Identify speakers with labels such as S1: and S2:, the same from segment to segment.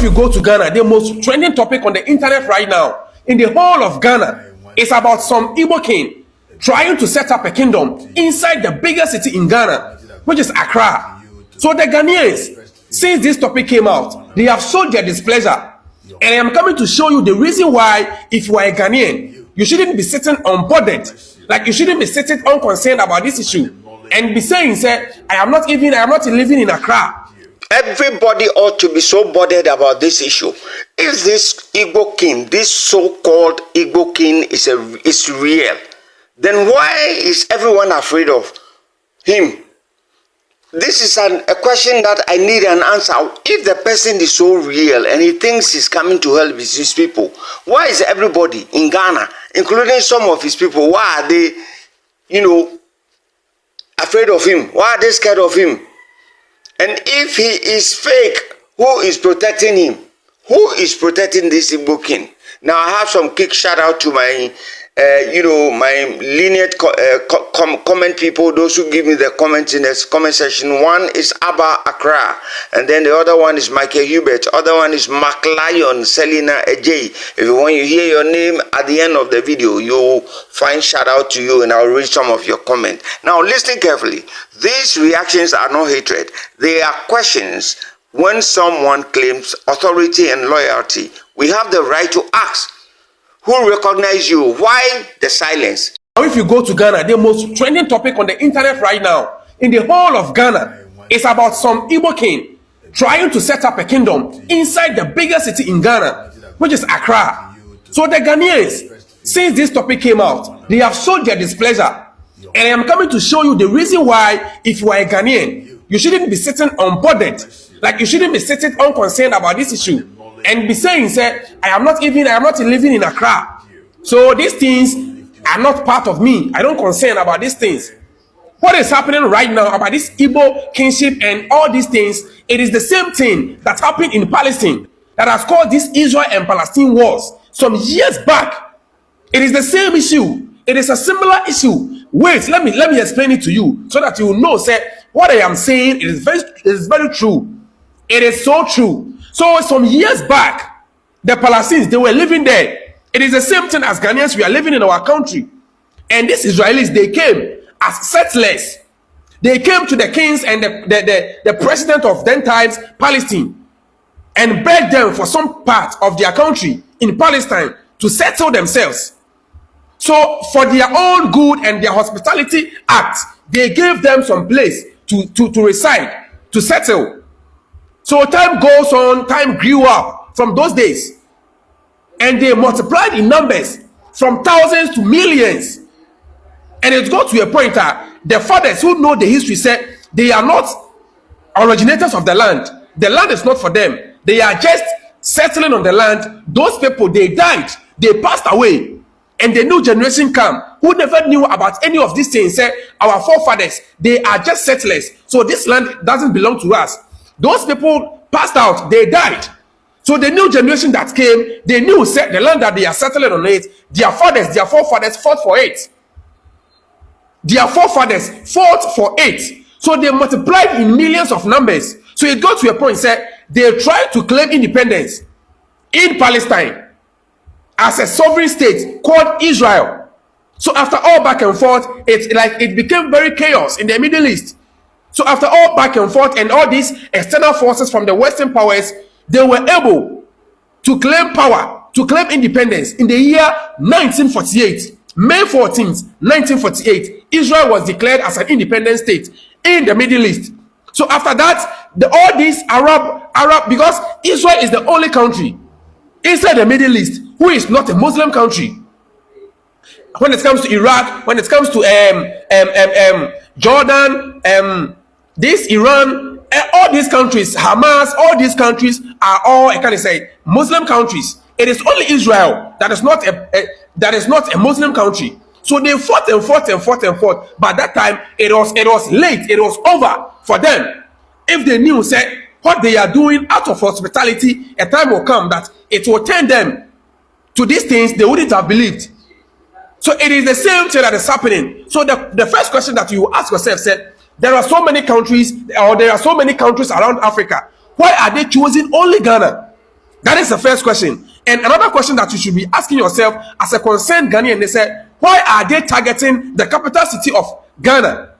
S1: if you go to Ghana, the most trending topic on the internet right now in the whole of Ghana is about some Igbo king trying to set up a kingdom inside the biggest city in Ghana, which is Accra. So the Ghanaians, since this topic came out, they have showed their displeasure. And I am coming to show you the reason why, if you are a Ghanaian, you shouldn't be sitting unbothered. Like, you shouldn't be sitting unconcerned about this issue and be saying, say, I am not living in Accra.
S2: Everybody ought to be so bothered about this issue. If this Igbo king, this so-called Igbo king is real, then why is everyone afraid of him? This is a question that I need an answer. If the person is so real and he thinks he's coming to help his people, why is everybody in Ghana, including some of his people, why are they, afraid of him? Why are they scared of him? And if he is fake, who is protecting him? Who is protecting this Igbo king? Now, I have some quick shout out to my my lineage comment people, those who give me the comments in the comment section. One is Abba Accra, and then the other one is Michael Hubert, other one is Mark Lion, Selina Ej. If you want to hear your name at the end of the video, you'll find shout out to you and I'll read some of your comments. Now listen carefully. These reactions are not hatred. They are questions. When someone claims authority and loyalty, we have the right to ask, who recognize you? Why the silence?
S1: Now, if you go to Ghana, the most trending topic on the internet right now in the whole of Ghana is about some Igbo king trying to set up a kingdom inside the biggest city in Ghana, which is Accra. So the Ghanaians, since this topic came out, they have showed their displeasure. And I am coming to show you the reason why, if you are a Ghanaian, you shouldn't be sitting unbothered. Like, you shouldn't be sitting unconcerned about this issue and be saying, say, I am not living in Accra. So these things are not part of me. I don't concern about these things. What is happening right now about this Igbo kingship and all these things, it is the same thing that happened in Palestine that has caused this Israel and Palestine wars some years back. It is the same issue. It is a similar issue. Wait, let me explain it to you so that you will know, say, what I am saying is very true. It is so true. So some years back, the Palestinians, they were living there. It is the same thing as Ghanaians, we are living in our country. And these Israelis, they came as settlers. They came to the kings and the president of then times, Palestine, and begged them for some part of their country in Palestine to settle themselves. So for their own good and their hospitality act, they gave them some place to reside, to settle. So time goes on, time grew up from those days. And they multiplied in numbers from thousands to millions. And it got to a point that the fathers who know the history said they are not originators of the land. The land is not for them. They are just settling on the land. Those people, they died. They passed away. And the new generation come who never knew about any of these things. Said, our forefathers, they are just settlers. So this land doesn't belong to us. Those people passed out, they died. So the new generation that came, they knew the land that they are settling on it, their forefathers fought for it. Their forefathers fought for it. So they multiplied in millions of numbers. So it got to a point, said they tried to claim independence in Palestine as a sovereign state called Israel. So after all back and forth, it became very chaos in the Middle East. So after all back and forth and all these external forces from the Western powers, they were able to claim power, to claim independence in the year 1948. May 14th, 1948, Israel was declared as an independent state in the Middle East. So after that, all these Arab, because Israel is the only country inside the Middle East who is not a Muslim country. When it comes to Iraq, when it comes to Jordan, this Iran, all these countries, Hamas, all these countries are all, I can say, Muslim countries. It is only Israel that is not a Muslim country. So they fought and fought and fought and fought. But that time it was late. It was over for them. If they knew, said what they are doing out of hospitality, a time will come that it will turn them to these things they wouldn't have believed. So it is the same thing that is happening. So the first question that you ask yourself, said, there are so many countries, or there are so many countries around Africa. Why are they choosing only Ghana? That is the first question. And another question that you should be asking yourself as a concerned Ghanaian, they say, why are they targeting the capital city of Ghana?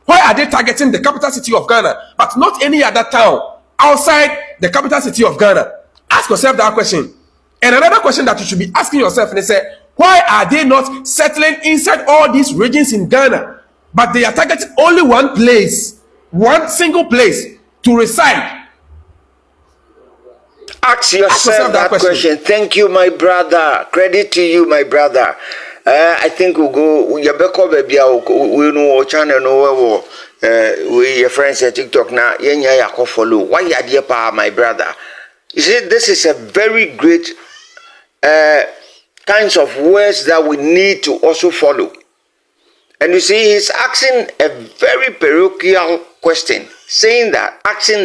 S1: Why are they targeting the capital city of Ghana, but not any other town outside the capital city of Ghana? Ask yourself that question. And another question that you should be asking yourself, and they say, why are they not settling inside all these regions in Ghana, but they are targeting only one place, one single place to reside?
S2: Ask yourself that question. Thank you, my brother. Credit to you, my brother. I think we'll go. We know channel no we your friends at TikTok now. Yenya follow. Why you dear pa, my brother? You see, this is a very great kinds of words that we need to also follow. And you see, he's asking a very parochial question, asking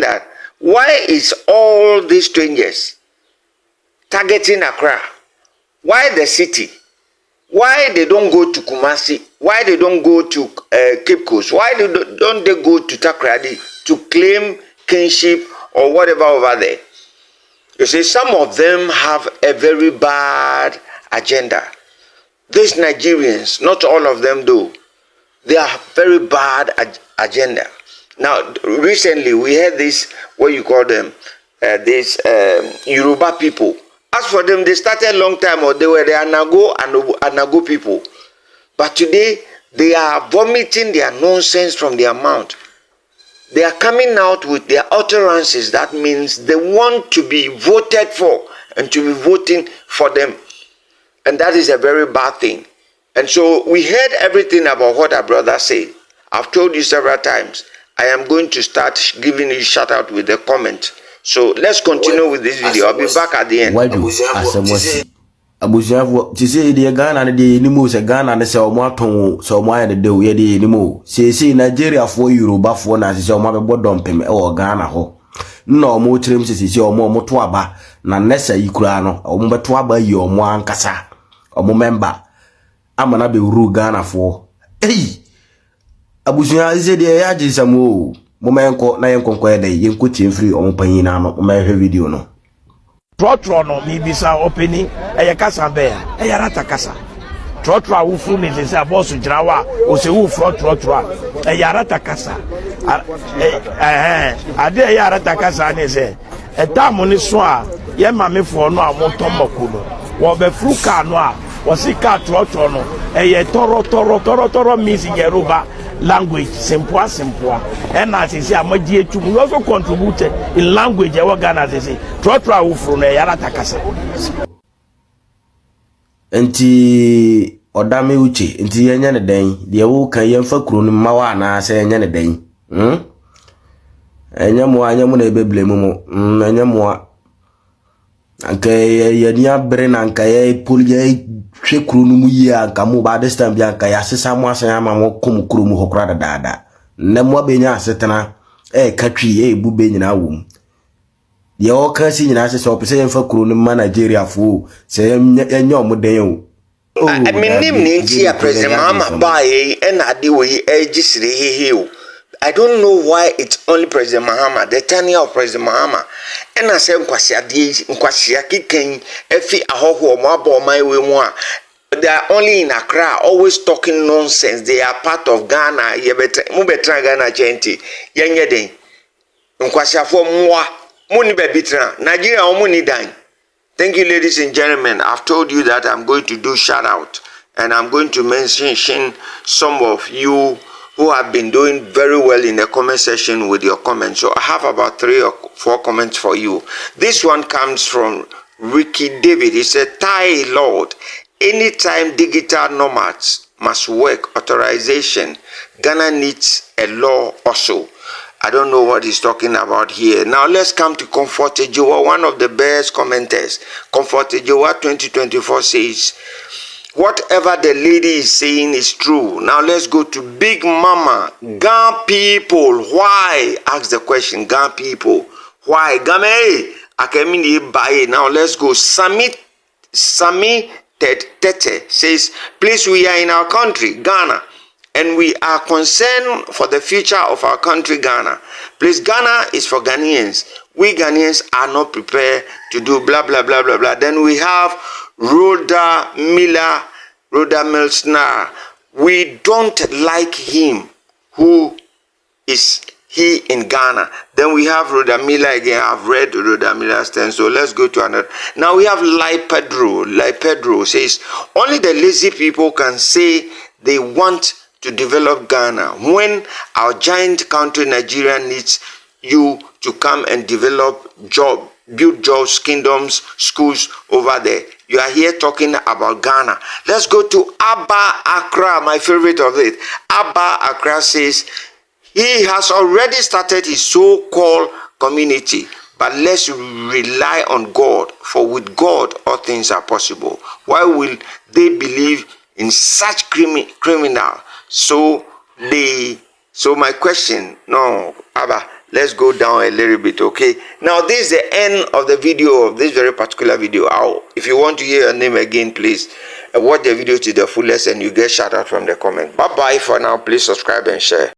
S2: that. Why is all these strangers targeting Accra? Why the city? Why they don't go to Kumasi? Why they don't go to Cape Coast? Why don't they go to Takrady to claim kinship or whatever over there? You see, some of them have a very bad agenda. These Nigerians, not all of them do, they have very bad agenda. Now, recently we had this, what you call them, these Yoruba people. As for them, they started a long time ago. They were the Anago people. But today, they are vomiting their nonsense from their mouth. They are coming out with their utterances. That means they want to be voted for and to be voting for them. And that is a very bad thing. And so we heard everything about what our brother said. I've told you several times. I am going to start giving you shout out with the comment. So let's continue with this video. I'll be back at the end.
S3: Abusiafo ti say the Ghana de nimu se Ghana ne se omo aton so omo aye de we de nimu se Nigeria for Yoruba for na se omo be bodompem e wo Ghana ho na omo tirem se omo to aba na nesa yikura no omo be to aba yi omo ankasa omo member amana be ru Ghana for abusuya se de ya gisamo mo menko na yenkonko e de yenko tiemfiri omo panyina no mo hwe video no
S4: trotro no mi bisa opening eye kasa be eye rata kasa trotro awufu ni se boss girawa o se wu trotro eye rata kasa ade eye rata kasa ni se etamu ni so a ye mamefo no amotomoku no wo be fruka no a wo sika trotro no eye toro means in Yoruba language simple and as say amaji etu we also contributed in language e wo Ghana say trotro awufuru na yara takasa
S3: enti odame uche enti yenya ne den de wo kan yemfa kuro no mawa na say yenya ne den enya mo na ebeble mu enya mo anka yeni abre na anka ye polye hwe kuro no mu yi anka mo ba this time bi anka ya sesa mo asan ama mo kom kuro mu hokora dada na mo abenya asetena katwi bube nyina wom ye o kan si nyina se so pese yemfa kuro no ma Nigeria fo se enya omo den o
S2: minim ni nti ya president mama bae na ade we gisire hehe o. I don't know why it's only President Mahama, the tenure of President Mahama. And I say, Nkwasiya kiken, efi ahoho mwabo maiwe mwa. They are only in Accra, always talking nonsense. They are part of Ghana. Mubetra Ghana chenti. Yenye den. Nkwasiya fo mwa. Muni bebitra. Nigeria omuni dan. Thank you, ladies and gentlemen. I've told you that I'm going to do shout out. And I'm going to mention some of you who have been doing very well in the comment section with your comments. So I have about 3 or 4 comments for you. This one comes from Ricky David. He said, Thai Lord, anytime digital nomads must work authorization, Ghana needs a law also. I don't know what he's talking about here. Now let's come to Comfort Ejoa, one of the best commenters. Comfort Ejoa 2024 says, whatever the lady is saying is true. Now let's go to Big Mama. Gan people, why? Ask the question. Gan people, why? Game, akemini bae. Now let's go. Sami Tete says, please, we are in our country, Ghana, and we are concerned for the future of our country, Ghana. Please, Ghana is for Ghanaians. we Ghanaians are not prepared to do blah, blah, blah, blah, blah. Then we have Rhoda Milsner. We don't like him. Who is he in Ghana? Then we have Rhoda Miller again. I've read Rhoda Miller's thing, so let's go to another. Now we have Lai Pedro says, only the lazy people can say they want to develop Ghana when our giant country Nigeria needs you to come and build jobs, kingdoms, schools over there. You are here talking about Ghana. Let's go to Abba Accra, my favorite of it. Abba Accra says he has already started his so-called community, but let's rely on God, for with God all things are possible. Why will they believe in such criminal? So my question, no, Abba, let's go down a little bit, okay? Now, this is the end of the video, of this very particular video. If you want to hear your name again, please watch the video to the fullest and you get shout out from the comment. Bye-bye for now. Please subscribe and share.